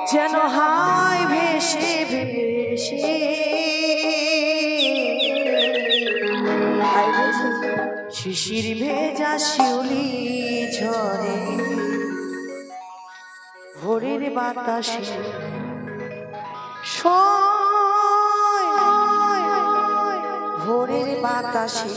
যেন হায় ভেসে ভেসে শিশির ভেজা শিউলি ঝরে ভোরের বাতাসে ভোরের বাতাসে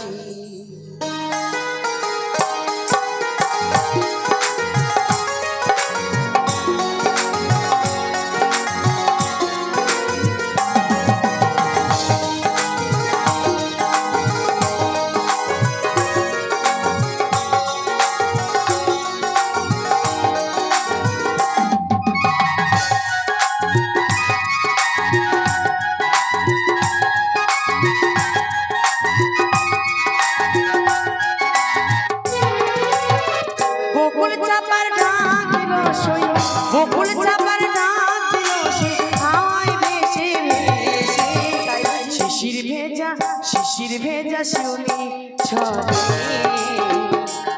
শিশির ভেজা শিউলি ঝরে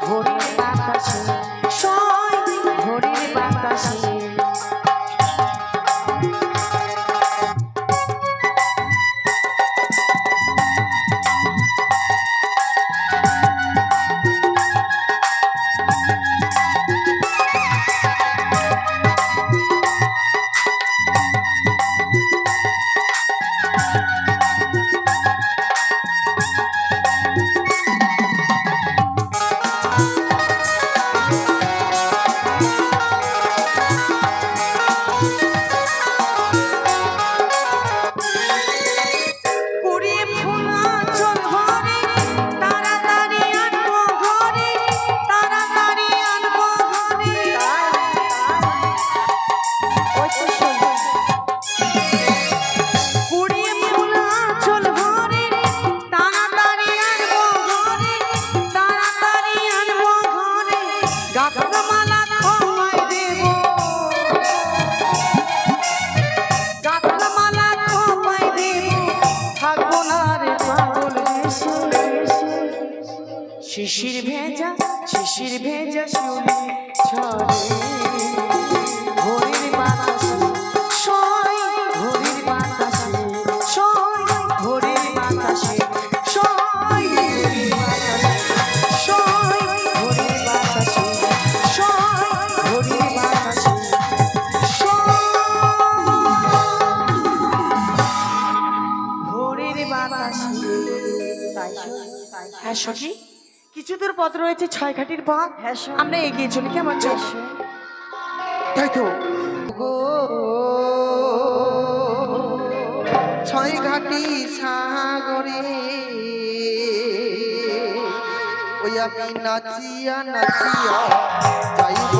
ভোরের বাতাসে ভোরের বাতাসে শিশির ভেজা শিউলি ঝরে ভোরের বাতাসে ভোরের বাতাসে ভোরের বাতাসে ভোরের বাতাসে ভোরের বাতাসে ভোরের বাতাসে হ্যাঁ সখী কিছু দূর পথ রয়েছে ছয়ঘাটির পথ আমরা এগিয়ে চলি কেমন চাষ তাই তো ছয়ঘাটি সাগরে ওই আমি নাচিয়া নাচিয়া যাইব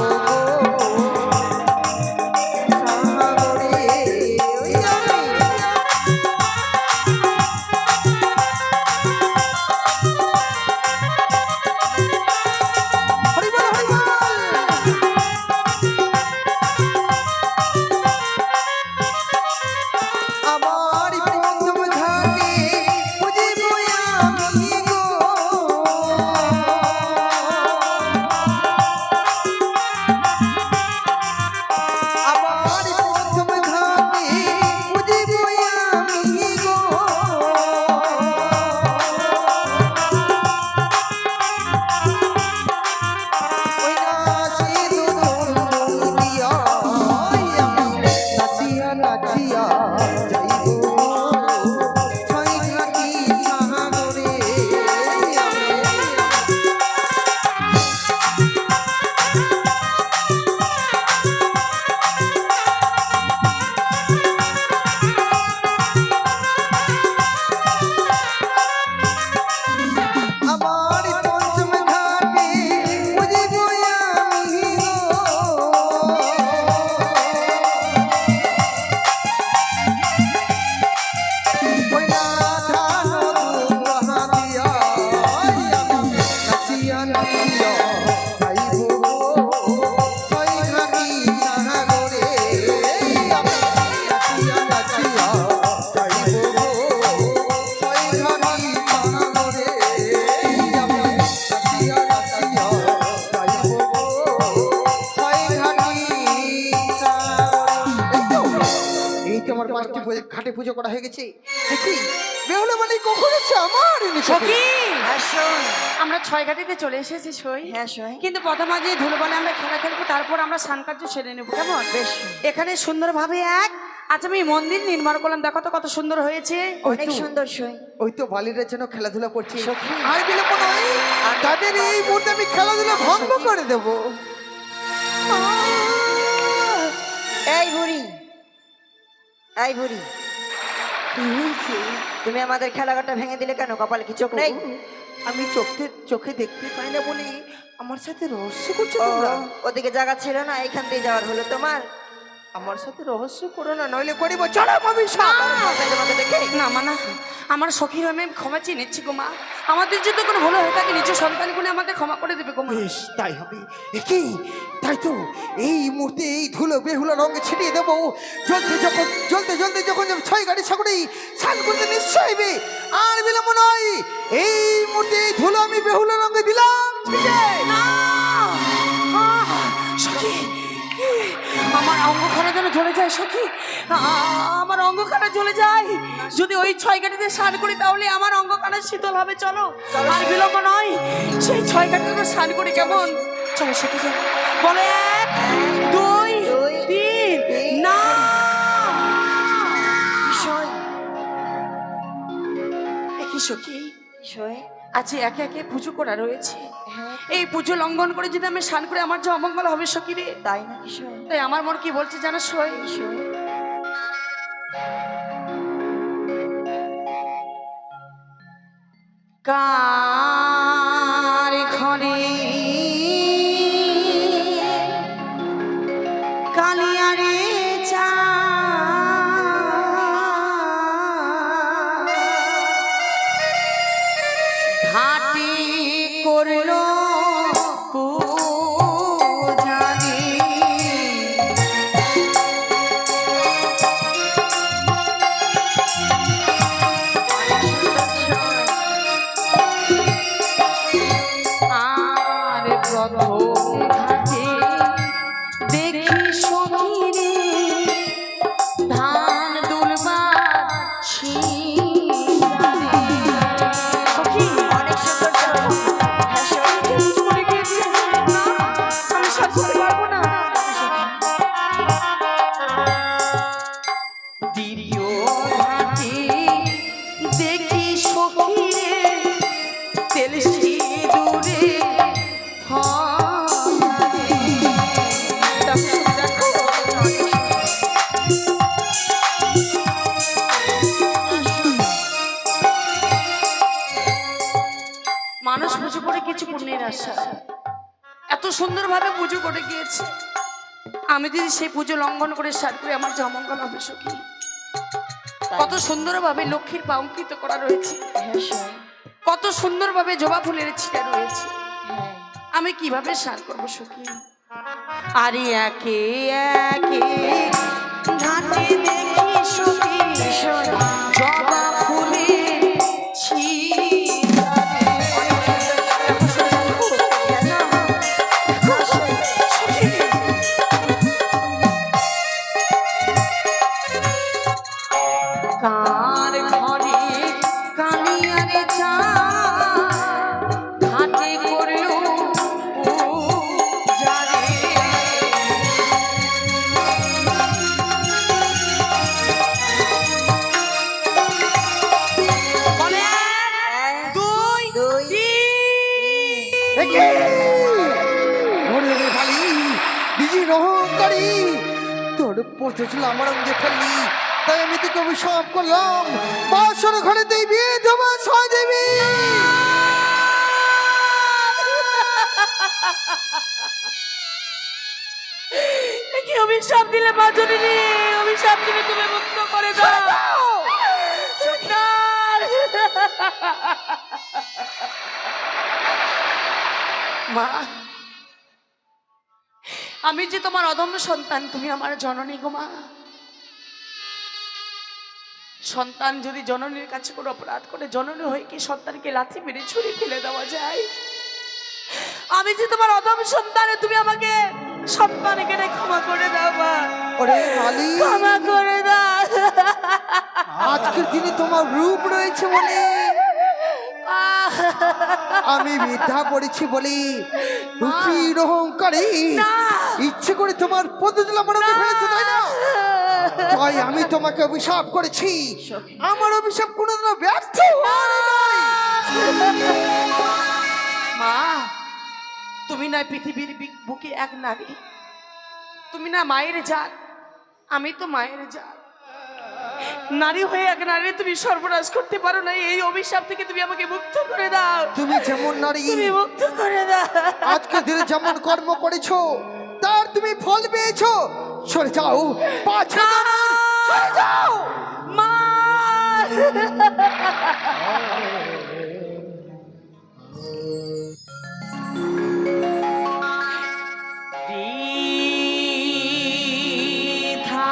এদিকে আমার 5টি ঘাটে পুজো করা হয়ে গেছে। দেখি বেহুলা মানে কখন এসে আমার সখী হ্যাঁ শোন। আমরা 6 ঘাটিতে চলে এসেছি সই। হ্যাঁ শোন। কিন্তু প্রথম আজ এই ধুলো বলে আমরা খেলা খেলবো, তারপর আমরা স্নান কার্য সেরে নেবো, কেমন? বেশ। এখানে সুন্দরভাবে আজ আমি মন্দির নির্মাণ করলাম, দেখো তো কত সুন্দর হয়েছে। অনেক সুন্দর শোন। ওই তো বালিরের জন্য খেলাধুলা করছি। সখী। আর বিলম্ব নয়, তাদের এই মুহূর্তে আমি খেলাধুলা ভঙ্গ করে দেব। এই বুড়ি, এই বুড়ি, তুমি আমাদের খেলাঘরটা ভেঙে দিলে কেন? কপালে কি চোখ নেই? আমি চোখে দেখতে পাই না বলে আমার সাথে রহস্য করছো ও, তোমরা। ওদিকে জায়গা ছিল না, এইখান দিয়ে যাওয়ার হলো তোমার। আমার সাথে রহস্য করো না, নইলে করিব চলো ভবিষ্যৎ। তোমাকে দেখে না মা, না আমার সখীর আমি ক্ষমা চেয়ে নিচ্ছি গো মা। আমাদের যদি কোনো ভুল হয়ে থাকে নিজ সন্তান গুলো আমাদের ক্ষমা করে দেবে গো মা। বেশ তাই হবে। কি তাই তো এই মুহূর্তে এই ধুলো বেহুলা রঙে ছিটিয়ে দেবো। জ্বলতে যখন 6 গাড়ি ছাগড়ি স্নান করতে নিশ্চয় হইবে। আর বিলম্ব নয়, এই মুহূর্তে এই ধুলো আমি বেহুলা রঙে দিলাম। না! সখী, আমার অঙ্গখানা যেন জ্বলে যায় সখী, আমার অঙ্গখানা জ্বলে যায়। যদি ওই 6 ঘাটিতে স্নান করি তাহলে আমার অঙ্গখানা শীতল হবে। চলো, আর বিলম্ব নয়, সেই 6 ঘাটিতে স্নান করি, কেমন? চলো সখী চলো। বলে 1 2 3 না! শোন, কি সখী, শোন। আজকে একে একে পুজো করা রয়েছে। হ্যাঁ, এই পুজো লঙ্ঘন করে যদি আমি স্নান করে আমার যে অমঙ্গল হবে সখী রে। তাই নাকি? শোন, তাই আমার মন কি বলছে জানো সই? শোন। কার ঘরে কালিয়ারে চা ঘাটে করলো পূজারি। আর প্রথম ঘাটে দেখি সখীরে ধান দুলবার ছিঁড়ারে। সখী, অনেক সুন্দর শোন। হ্যাঁ শোন। কিছু মনে গিয়েছে? না, আমি সব করতে পারবো না। দ্বিতীয় ঘাটে দেখি সখীরে তেল সিঁদুরে ফলারে। দেখো, দেখো, মানুষ পুজো করে কিছু পুণ্যের আশা, এত সুন্দরভাবে পুজো করে গিয়েছে। আমি যদি সেই পুজো লঙ্ঘন করে সার করে আমার যে অমঙ্গল হবে সখী। কত সুন্দরভাবে লক্ষ্মীর পা অঙ্কিত করা রয়েছে, হ্যাঁ শোন। কত সুন্দরভাবে জবা ফুলের ছিটা রয়েছে। হ্যাঁ। আমি কিভাবে স্নান করবো সখী? আরে একে একে ঘাটে দেখি সখী জবা ফুলের ছিটারে। সখী, কার ঘরে কালিয়ারে চা ঘাটে করলো পূজারে। বলে 1 2 ওরে ভালি বিজি রহঙ্কারী, তোর পথে ছিল আমার অঙ্গে ফেললি, তাই আমি তোকে অভিশাপ করলাম। বাসর ঘরে দেই বিয়ে দেবা ছয় দেবী। কি অভিশাপ দিলে মাজনি রে? অভিশাপ দিলে তুমি মুক্ত করে দাও। মা, আমি যে তোমার অদম্য সন্তান, তুমি আমার জননী গো মা। সন্তান যদি জননীর কাছে কোনো অপরাধ করে, জননী হয়ে কি সন্তানকে লাথি মেরে ছুরি ফেলে দেওয়া যায়? আমি যে তোমার অদম্য সন্তান, তুমি আমাকে সন্তানকে ক্ষমা করে দাও মা, ওরে ভালি ক্ষমা করে দাও। আজকের দিনে তোমার রূপ রয়েছে বলে, আমি মিথ্যা করেছি বলে রূপীর অহংকারে ইচ্ছে করে তোমার পদতলা মারাতে ফেলেছে, তাই না? তাই আমি তোমাকে অভিশাপ করেছি। আমার অভিশাপ কোনোদিনও ব্যর্থ হয় নাই। মা, তুমি না পৃথিবীর বুকে এক নারী, তুমি না মায়ের জাত, আমি তো মায়ের জাত। নারী হয়ে এক নারী তুমি সর্বনাশ করতে পারো না। এই অভিশাপ থেকে তুমি আমাকে মুক্ত করে দাও। তুমি যেমন নারী, তুমি মুক্ত করে দাও। আজকে দিনে যেমন কর্ম করেছো তার তুমি ফল পেয়েছো। সরে যাও, পাছে সরে যাও। মা, বৃথা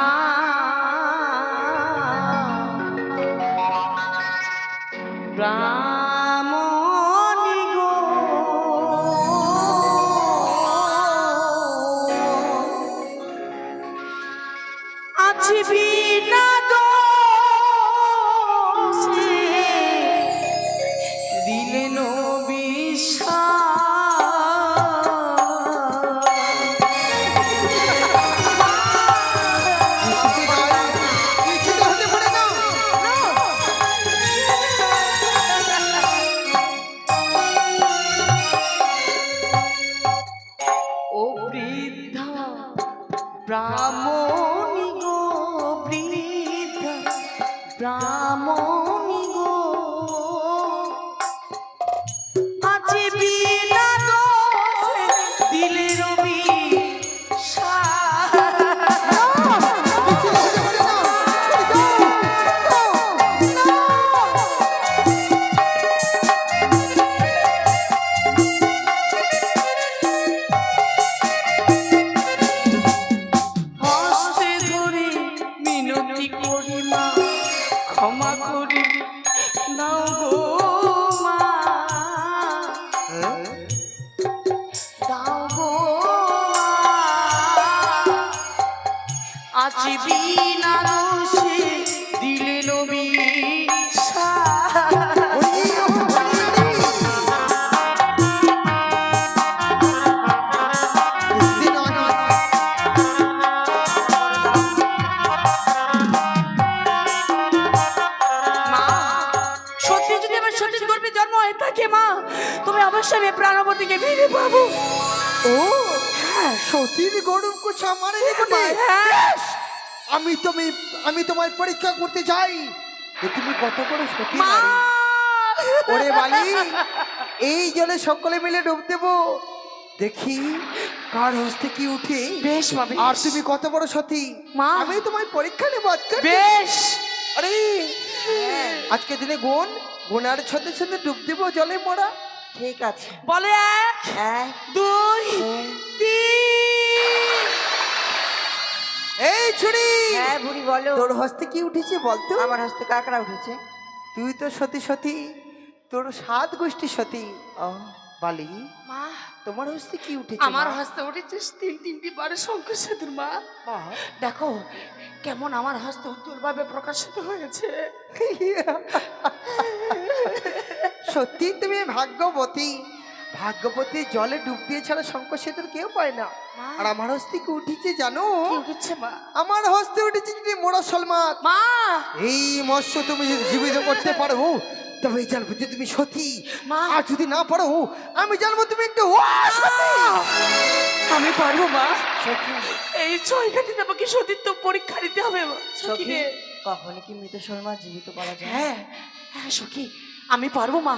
ব্রাহ্মণী গো, আছি বিনা দোষে, দিলেন কিছুতে হতে পারে না। ও বৃদ্ধা ব্রাহ্মণী গো, বৃদ্ধা ব্রাহ্মণী গো, আছে বিনা দোষে দিলে রবি হস্তে ধরে মিনতি করি মা, ক্ষমা করি নাও গো মা, দাও গো আছি বিনা দোষে দিলে নবী তুমি অবশ্যই আমি প্রাণবতীকে ফিরে পাবো। ও সতীর গরম কুছা মারে নিকটে। হ্যাঁ। আমি তোমায় পরীক্ষা করতে চাই যে তুমি কত বড় সতী মা, নারী। ওরে বালি, এই জলে সকলে মিলে ডুব দেবো, দেখি কার হস্তে কি উঠে। বেশ মা, বেশ। আর তুমি কত বড় সতী মা। আমি তোমায় পরীক্ষা নেবো আজকে। বেশ। আরে আজকে দিনে গুনার সাথে সাথে ডুব দেবো জলে মরা। ঠিক আছে। বলে 1 2 3। এই ছুরি, হ্যাঁ বুড়ি বলো। তোর হস্তে কি উঠেছে বলতো? আমার হস্তে কাকড়া উঠেছে। তুই তো সতী সতী, তোর 7 গোষ্ঠী সতী। ও বালি, মা, তোমার হস্তে কি উঠেছে? আমার মা? হস্তে উঠেছে 3টি বারে শঙ্খ সেতুর মা। মা, দেখো কেমন আমার হস্তে উজ্জ্বল ভাবে প্রকাশিত হয়েছে। সত্যি তুমি ভাগ্যবতী। ভাগ্যবতী জলে ডুব দিয়ে ছাড়া শঙ্খ সেতুর কেউ পায় না। মা। আর আমার হস্তে কি উঠেছে জানো? কি উঠেছে মা? আমার হস্তে উঠেছে যদি মোড়া সলমাত। মা, এই মৎস্য তুমি যদি জীবিত করতে পারো তবে জানবো যে তুমি সতী। মা। আর যদি না পারো আমি জানবো তুমি একটু অসতী। আমি পারবো মা। সখী, এই 6 ঘাটিতে আমাকে সতীত্ব পরীক্ষা দিতে হবে মা। সখী সখী রে। কখনো কি মৃত শর্মা জীবিত করা যায়? হ্যাঁ হ্যাঁ সখী, আমি পারবো মা,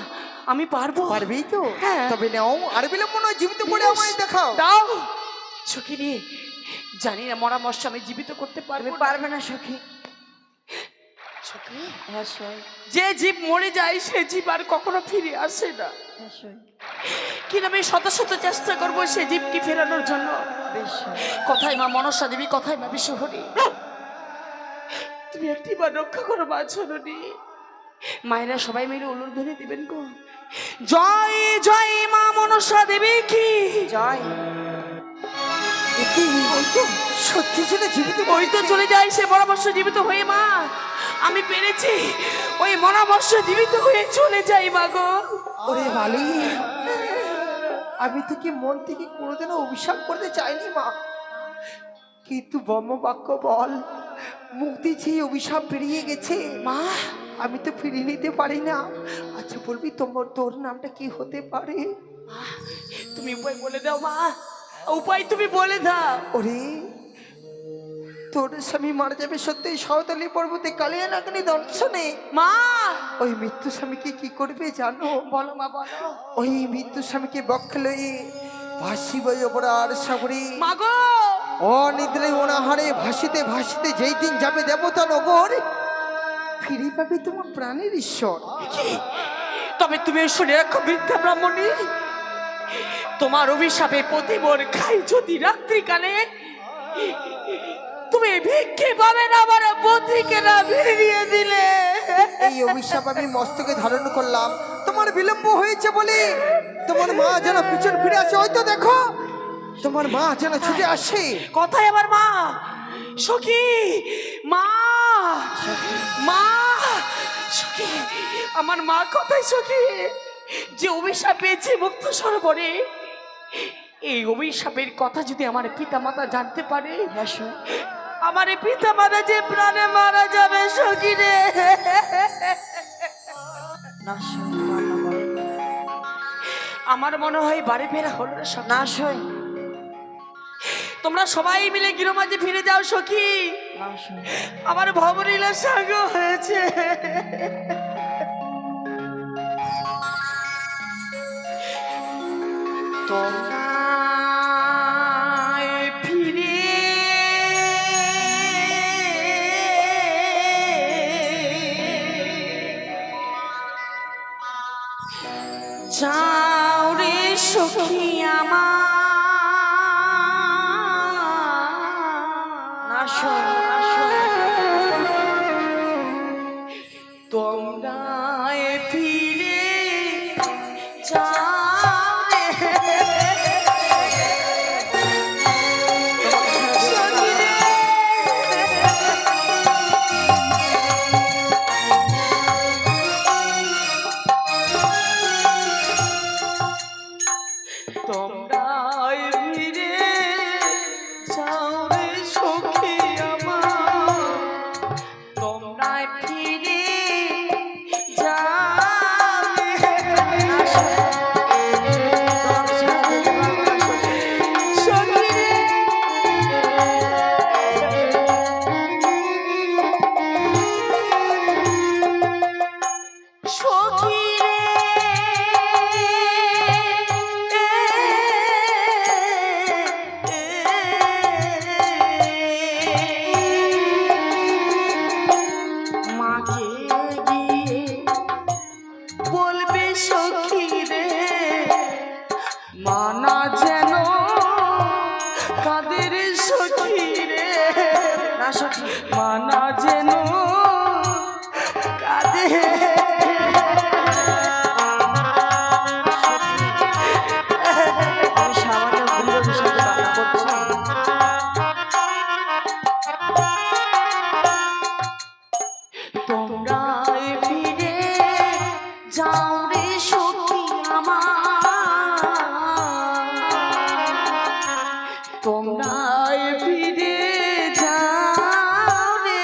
আমি পারবো। পারবেই তো? হ্যাঁ। তবে নাও, আর বিলম্ব নয়, জীবিত করে আমায় দেখাও। দাও সখী রে। জানি না মরা মৎস্য আমি জীবিত করতে তুমি পারবো না। পারবে না সখী। সখী, হ্যাঁ সই, যে জীব মরে যায় সে জীব আর কখনো ফিরে আসে না। হ্যাঁ সই, কিন্তু আমি শত শত চেষ্টা করবো সে জীবকে ফেরানোর জন্য। বেশ সই। কথায় মা মনসা দেবী, কথায় মা বিশ্বহরি, তুমি একটি বার রক্ষা করো মা জননী। মায়েরা সবাই মিলে উলুর ধ্বনি দিবেন গো। জয় জয় মা মনসা দেবী কি জয়। সত্যি ছিল জীবিত। ওই তো চলে যায় সে পরামর্শ জীবিত হয়ে মা। আমি পেরেছি ওই মনাবর্ষ জীবিত হয়ে চলে যাই মাগো। ওরে বালি, আমি তোকে মন থেকে কোনোদিনও অভিশাপ করতে চাইনি মা, কিন্তু ব্রহ্ম বাক্য বল মুখ দিয়ে যে অভিশাপ বেরিয়ে গেছে মা আমি তো ফিরিয়ে নিতে পারি না। আচ্ছা বলবি তোর নামটা কি হতে পারে? তুমি উপায় বলে দাও মা, উপায় তুমি বলে দাও। ওরে তোর স্বামী মারা যাবে সত্যি সাঁওতালি পর্বতে কালিয়া নাগিনী দর্শনে। মা ওই মৃত্যু স্বামীকে কি করবে জানো? বলো মা বলো। ওই মৃত্যু স্বামীকে বক্ষে লয়ে ভাসিব অপরার সাগরে, মাগো অনিদ্রায় অনাহারে ভাসিতে ভাসিতে যেই দিন যাবে দেবতা নগর, ফিরে পাবে তোমার প্রাণের ঈশ্বর। কি? তবে তুমি শুনে রাখো বৃদ্ধা ব্রাহ্মণী, তোমার অভিশাপে প্রতিমর খাই যদি রাত্রিকালে তুমি ভিক্ষে পাবে না, আমার পত্রিকে না বেরিয়ে দিলে। এই অভিশাপ আমি মস্তকে ধারণ করলাম, তোমার বিলম্ব হয়েছে বলে। তোমার মা যেন পিছন ফিরে আসে, হয়তো দেখো তোমার মা যেন ছুটে আসে। কোথায় আমার মা? সখী মা, মা সখী, আমার মা কোথায় সখী? যে অভিশাপ পেয়েছে মুক্ত সরোবরে, এই অভিশাপের কথা যদি আমার পিতা মাতা জানতে পারে, হ্যাঁ সই। আমার পিতা মাতা যে প্রাণে মারা যাবে সখী রে। না সই, রান্না করো। আমার মনে হয় বাড়ি ফেরা হলো না সখী। না সই, তোমরা সবাই মিলে গৃহমাঝে ফিরে যাও সখী, না সই। আমার ভবনীলার সাঙ্গ হয়েছে। তোমরা ফিরে যাও রে সখী আমার। না সই, না সই। তোমরা ফিরে যাও রে সখী রে। তোমরা ফিরে যাও রে সখী আমার, তোমরা ফিরে যাও রে না সই। তোমাকে ছেড়ে যেতে পারবো না সই। সখী রে। সখী রে, মাকে গিয়ে বলবে সখী রে, মানা যেন কাদের সখী রে, না সখী, মানা যেন কাদের। আমি সামান্য ভুলের বিষয়ে রান্না করছি। তোমরা ফিরে যাও রে সখী আমার, তোমরা ফিরে যাও রে।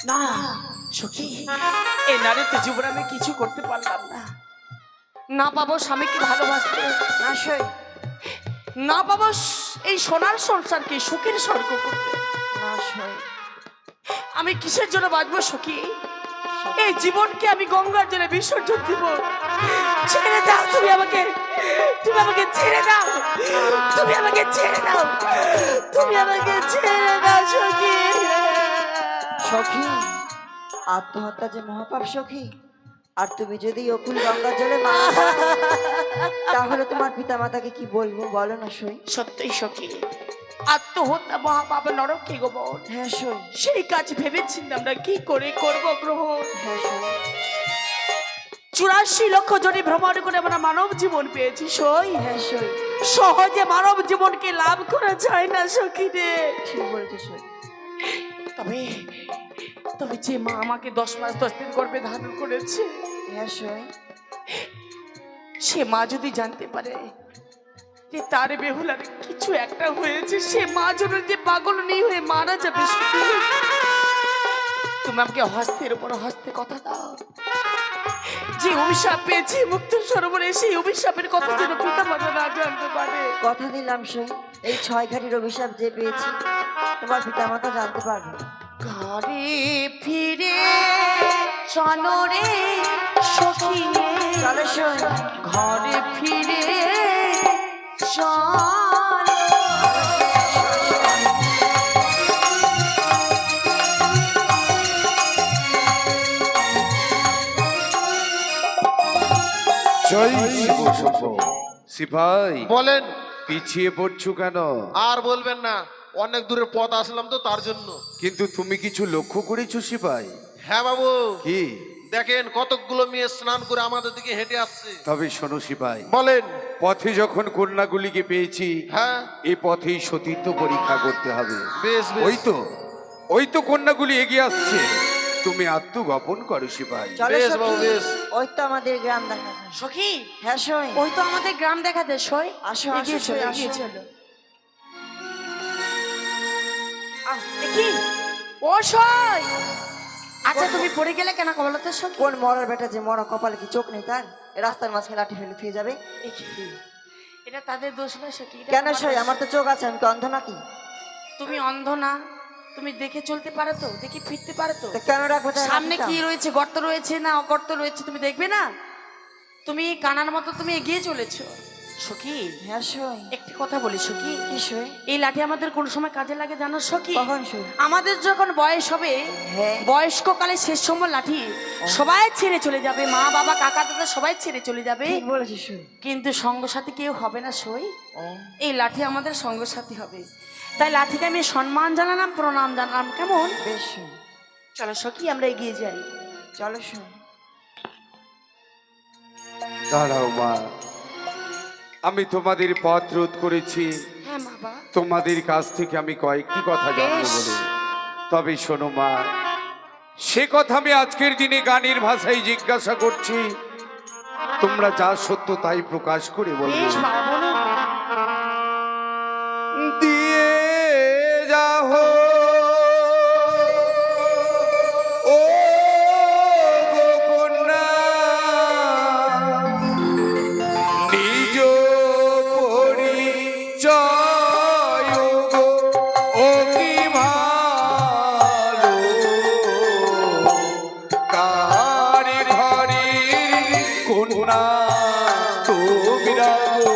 না সখী, এ নারীতে জীবন আমি কিছু করতে পারলাম না। না পাবো স্বামীকে ভালোবাসতে, না সই, না পাবো এই সোনার সংসারকে সুখের স্বর্গ করতে। না সই। আমি কিসের জন্য বাঁচবো সখী? এই জীবনকে আমি গঙ্গার জলে বিসর্জন দিব। ছেড়ে দাও তুমি আমাকে, তুমি আমাকে ছেড়ে দাও, তুমি আমাকে ছেড়ে দাও, তুমি আমাকে ছেড়ে দাও সখী। সখী, আত্মহত্যা যে মহাপাপ সখী। আর তুমি যদি অকুল গঙ্গার জলে মারা যাও, তাহলে তোমার পিতা মাতাকে কি বলবো বলো না সই। সত্যই সখী, আত্মহত্যা মহাপাপ নরক কি গো বোন। হ্যাঁ সই, সেই কাজ ভেবেছিলাম আমরা কি করে করবো গ্রহণ। হ্যাঁ সই। 84 লক্ষ জনে ভ্রমণ করে আমরা মানব জীবন পেয়েছি সই। হ্যাঁ সই, সহজে মানব জীবনকে লাভ করা যায় না সখী রে। ঠিক বলেছো সই। তবে তবে যে মা আমাকে 10 মাস 10 দিন গর্ভে ধারণ করেছে, হ্যাঁ সই, সে মা যদি জানতে পারে যে তার বেহুলার কিছু একটা হয়েছে, সে মা যেন যে পাগল নেই হয়ে মারা যাবে সখী। তুমি আমাকে হস্তের উপর হস্তে কথা দাও, যে অভিশাপ পেয়েছি মুক্ত সরোবরে সেই অভিশাপের কথা যেন পিতা মাতা না জানতে পারে। কথা দিলাম সই, এই 6 ঘাটির অভিশাপ যে পেয়েছি তোমার পিতামাতা জানতে পারবে না। ঘরে ফিরে চলো রে সখী, চলো সই, ঘরে ফিরে চলো। জয় শিব শম্ভ। সিপাই বলেন। পিছিয়ে পড়ছো কেন? আর বলবেন না, অনেক দূরের পথ আসলাম তো তার জন্য। কিন্তু তুমি কিছু লক্ষ্য করেছো সিপাই? হ্যাঁ বাবু, কি? দেখেন কতকগুলো মেয়ে স্নান করে আমাদের দিকে হেঁটে আসছে। তবে শোনো সিপাই, বলেন। পথে যখন কন্যাগুলিকে পেয়েছি, হ্যাঁ, এই পথেই সতীত্ব পরীক্ষা করতে হবে। বেশ ওই বেশ। তো কন্যাগুলি এগিয়ে আসছে, তুমি আত্মগোপন করো সিপাই। চলো বেশ সখী, বাবু, বেশ। ওই তো আমাদের গ্রাম দেখা যায়। সখী, হ্যাঁ সই, ওই তো আমাদের গ্রাম দেখা যায় সই। আসো, এগিয়ে আসো, চলো, আসো। এগিয়ে চলো। দেখি ও সই। আচ্ছা তুমি পড়ে গেলে কেন বলো তো সখী? কোন মরার বেটা যে মরা কপালে কি চোখ নেই তার? এ রাস্তার মাঝখানে লাঠি ফেলে ফিরে যাবে। এটা তাদের দোষ না সখী, এটা কেন তোমার সই? দোষ। আমার তো চোখ আছে, আমি কি অন্ধ নাকি? তুমি অন্ধ না, তুমি দেখে চলতে পারো তো, দেখে ফিরতে পারো তো। তা কেন রাখবো তাই সামনে লাঠিটা? কি রয়েছে, গর্ত রয়েছে না অগর্ত রয়েছে তুমি দেখবে না? তুমি কানার মতো তুমি এগিয়ে চলেছো সখী। হ্যাঁ সই, একটি কথা বলি সখী, কি সই? এই লাঠি আমাদের কোন সময় কাজে লাগে জানো সখী? কখন সই? আমাদের যখন বয়স হবে, হ্যাঁ। বয়স্ককালে শেষ সময় লাঠি সবাই ছেড়ে চলে যাবে, মা বাবা কাকা দাদা সবাই ছেড়ে চলে যাবে, ঠিক বলেছিস সই। কিন্তু সঙ্গসাথী কেউ হবে না সই। ও, এই লাঠি আমাদের সঙ্গসাথী হবে, তাই লাঠিকে আমি সম্মান জানালাম, প্রণাম জানালাম, কেমন? বেশ সই, চলো সখী আমরা এগিয়ে যাই। চলো সই। দাঁড়াও মা, আমি তোমাদের পথ রোধ করেছি, হ্যাঁ বাবা। তোমাদের কাছ থেকে আমি কয়েকটি কথা জানবো বেশ। বলে। তবে শোনো মা, সে কথা আমি আজকের দিনে গানের ভাষায় জিজ্ঞাসা করছি, তোমরা যা সত্য তাই প্রকাশ করে বলবে। বেশ বাবা বলো। দিয়ে যাও ও গো কন্যা, নিজ পরিচয় গো, ও কি ভালো কার ঘরের কন্যা তোমরা গো।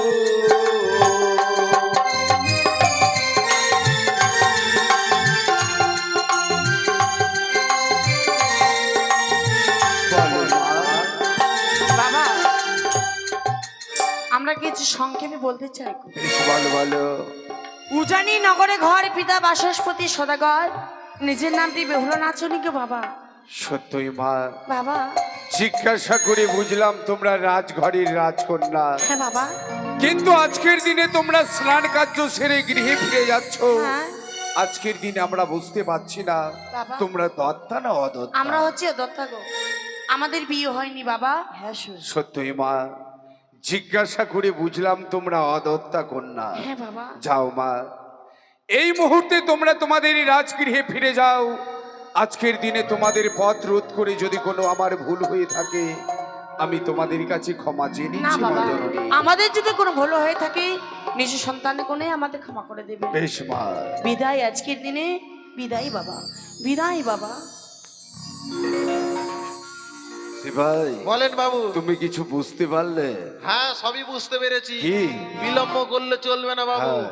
বলো মা। বাবা আমরা কিছু সংক্ষেপে বলতে চাই। বেশ ভালো ভালো। উজানি নগরে ঘর পিতা বাসস্পতি সদাগর, নিজের নামটি বেহুলা নাচনি গো বাবা। সত্যই মা, বাবা। জিজ্ঞাসা করে বুঝলাম তোমরা রাজঘরের রাজকন্যা, হ্যাঁ বাবা। কিন্তু আজকের দিনে তোমরা স্নান কার্য সেরে গৃহে ফিরে যাচ্ছ। হ্যাঁ আজকের দিনে আমরা বুঝতে পারছি না বাবা। তোমরা দত্তা না অদত্তা। আমরা হচ্ছে দত্তা গো, আমাদের বিয়ে হয়নি বাবা। হ্যাঁ সই, সত্যই মা, জিজ্ঞাসা করে বুঝলাম তোমরা অদত্তা কন্যা। হ্যাঁ বাবা। যাও মা, এই মুহূর্তে তোমরা তোমাদের রাজগৃহে ফিরে যাও। আজকের দিনে তোমাদের পথ রোধ করে যদি কোনো আমার ভুল হয়ে থাকে, আমি তোমাদের কাছে ক্ষমা চেয়ে না নিচ্ছি মা বাবা, জননী। আমাদের যদি কোনো ভুল হয়ে থাকে নিজ সন্তানের কোনে আমাদের ক্ষমা করে দেবে। বেশ মা। বিদায় আজকের দিনে, বিদায় বাবা, বিদায় বাবা। ভাই বলেন বাবু। তুমি কিছু বুঝতে পারলে? হ্যাঁ, সবই বুঝতে পেরেছি। কি? বিলম্ব করলে চলবে না বাবু। হ্যাঁ।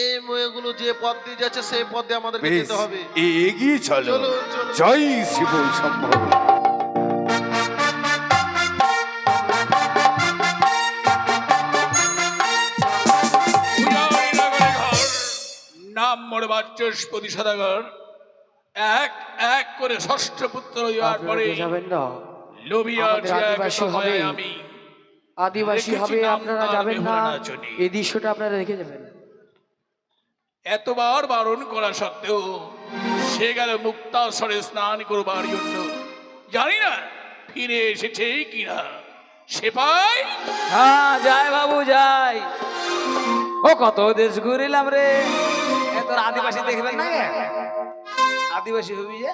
এই মেয়েগুলো যে পথ দিয়ে যাচ্ছে সেই পথ দিয়ে আমাদেরকে বেশ, যেতে হবে। এগিয়ে চলো। চলুন, চলুন। জয় শিব শম্ভু। নাম মোর বাচস্পতি সদাগর, এক এক করে ষষ্ঠ পুত্র হইবার পরে লোভিয়া আমাদের আদিবাসী হবে। আমি আদিবাসী রেখেছি হবে, নাম আপনারা তার যাবেন না, বেহুলা নাচনী। এই দৃশ্যটা আপনারা রেখে যাবেন। এতবার বারণ করা সত্ত্বেও সে গেল মুক্তাসরে স্নান করবার জন্য। জানি না ফিরে এসেছে কিনা। সেপাই হ্যাঁ যাই বাবু যাই, ও কত দেশ ঘুরিলাম রে, এত আদিবাসী দেখবেন না গে? আদিবাসী হবি যে